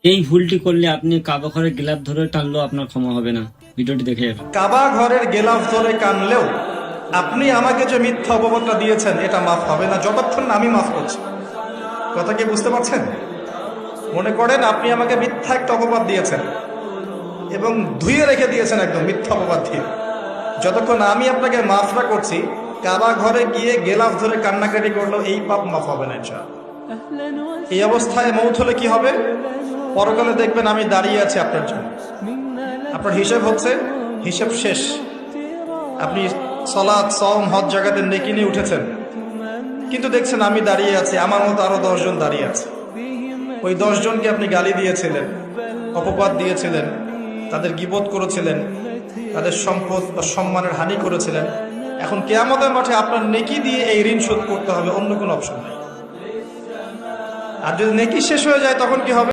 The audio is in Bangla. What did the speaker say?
এই ভুলটি করলে আপনি কাবা ঘরের গিলাফ ধরে টানলেও আপনার ক্ষমা হবে না। ভিডিওটি দেখে যাবেন। কাবা ঘরের গেলাফ ধরে কানলেও আপনি আমাকে যে মিথ্যা অপবাদটা দিয়েছেন এটা মাফ হবে না যতক্ষণ না আমি মাফ করছি। কথা কি বুঝতে পারছেন? মনে করেন আপনি আমাকে মিথ্যা একটা অপবাদ দিয়েছেন এবং ধুয়ে রেখে দিয়েছেন একদম মিথ্যা অপবাদ দিয়ে। যতক্ষণ আমি আপনাকে মাফ না করছি, কাবা ঘরে গিয়ে গেলাফ ধরে কান্নাকাটি করলেও এই পাপ মাফ হবে না ইনশাআল্লাহ। এই অবস্থায় মৌত হলে কি হবে? পরকালে দেখবেন আমি দাঁড়িয়ে আছি আপনার জন্য। আপনার হিসেব হচ্ছে, হিসেব শেষ। আপনি সালাত, সওম, হজ জাকাতের নেকি নিয়ে উঠেছেন, কিন্তু দেখছেন আমি দাঁড়িয়ে আছি, আমার মতো আরো 10 জন দাঁড়িয়ে আছে। ওই 10 জনকে আপনি গালি দিয়েছিলেন, অপবাদ দিয়েছিলেন, তাদের গীবত করেছিলেন, তাদের সম্পদ বা সম্মানের হানি করেছিলেন। এখন কিয়ামতের মাঠে আপনার নেকি দিয়ে এই ঋণ শোধ করতে হবে, অন্য কোনো অপশন নেই। আর যদি নেকি শেষ হয়ে যায় তখন কি হবে?